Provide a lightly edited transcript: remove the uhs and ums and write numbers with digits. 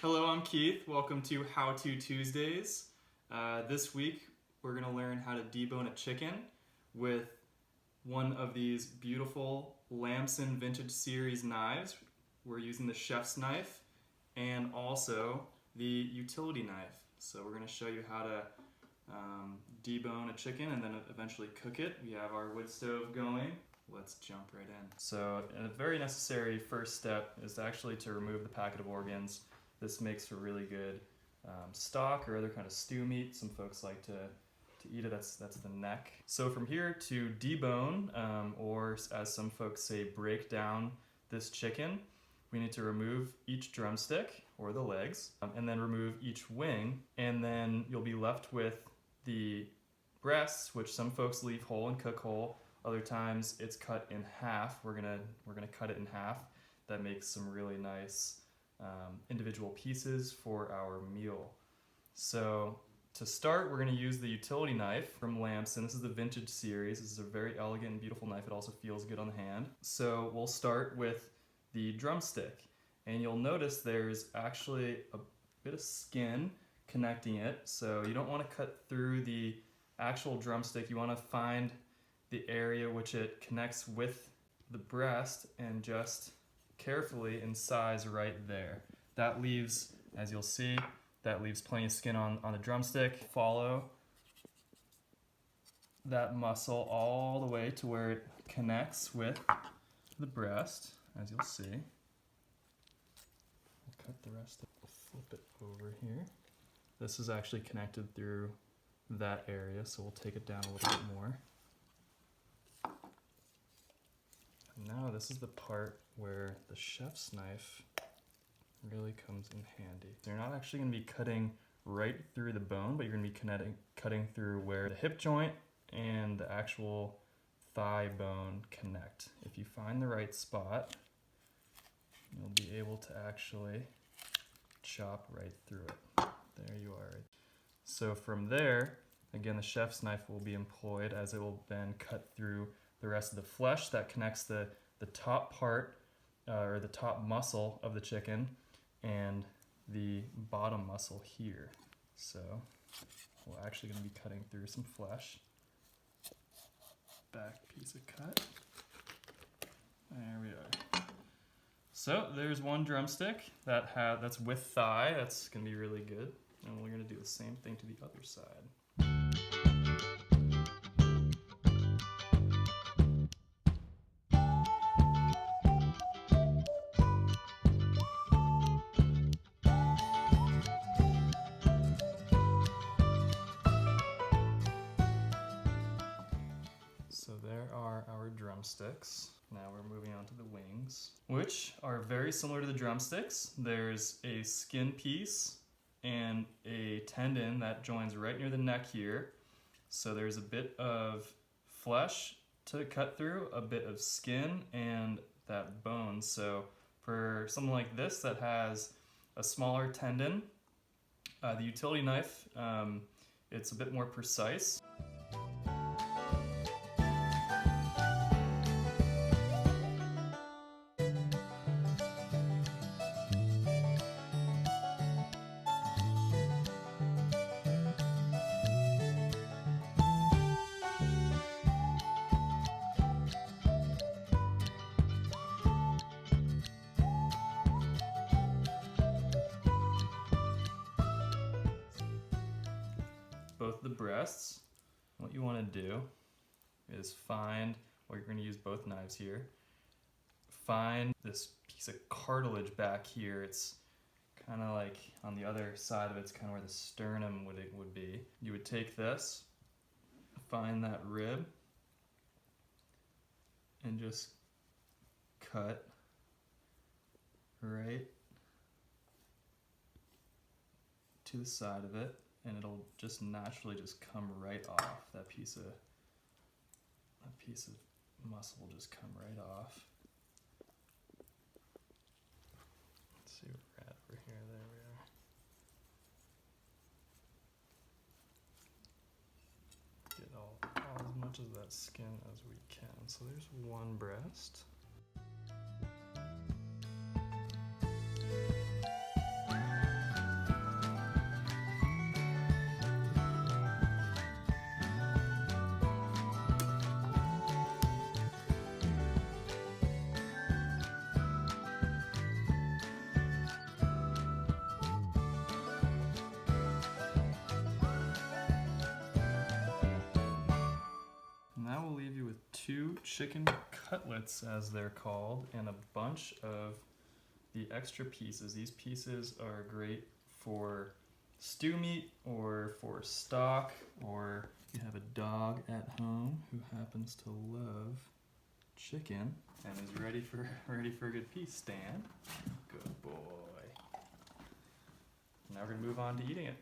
Hello, I'm Keith. Welcome to How To Tuesdays. This week we're going to learn how to debone a chicken with one of these beautiful Lamson Vintage Series knives. We're using the chef's knife and also the utility knife. So we're going to show you how to debone a chicken and then eventually cook it. We have our wood stove going. Let's jump right in. So a very necessary first step is actually to remove the packet of organs. This makes for really good stock or other kind of stew meat. Some folks like to eat it, that's the neck. So from here to debone, or as some folks say, break down this chicken, we need to remove each drumstick or the legs, and then remove each wing, and then you'll be left with the breasts, which some folks leave whole and cook whole. Other times it's cut in half. We're gonna cut it in half. That makes some really nice individual pieces for our meal. So to start, we're going to use the utility knife from Lamson. This is the Vintage Series. This is a very elegant and beautiful knife. It also feels good on the hand. So we'll start with the drumstick, and you'll notice there's actually a bit of skin connecting it. So you don't want to cut through the actual drumstick. You want to find the area which it connects with the breast and just carefully incise right there. That leaves, as you'll see, that leaves plenty of skin on the drumstick. Follow that muscle all the way to where it connects with the breast, as you'll see. We'll cut the rest, flip it over here. This is actually connected through that area, so we'll take it down a little bit more. Now this is the part where the chef's knife really comes in handy. So you're not actually going to be cutting right through the bone, but you're going to be cutting through where the hip joint and the actual thigh bone connect. If you find the right spot, you'll be able to actually chop right through it. There you are. So from there, again, the chef's knife will be employed as it will then cut through the rest of the flesh that connects the top part or the top muscle of the chicken and the bottom muscle here. So we're actually going to be cutting through some flesh. Back piece of cut. There we are. So there's one drumstick that's with thigh. That's going to be really good. And we're going to do the same thing to the other side. So there are our drumsticks. Now we're moving on to the wings, which are very similar to the drumsticks. There's a skin piece and a tendon that joins right near the neck here. So there's a bit of flesh to cut through, a bit of skin, and that bone. So for something like this that has a smaller tendon, the utility knife, it's a bit more precise. Both the breasts, what you want to do is find, well, you're going to use both knives here, find this piece of cartilage back here. It's kind of like on the other side of it's kind of where the sternum would be. You would take this, find that rib, and just cut right to the side of it, and it'll just naturally just come right off. That piece of muscle will just come right off. Let's see where we're at over here. There we are. Get all as much of that skin as we can. So there's one breast. 2 chicken cutlets, as they're called, and a bunch of the extra pieces. These pieces are great for stew meat or for stock, or you have a dog at home who happens to love chicken and is ready for a good piece. Stan, good boy. Now we're gonna move on to eating it.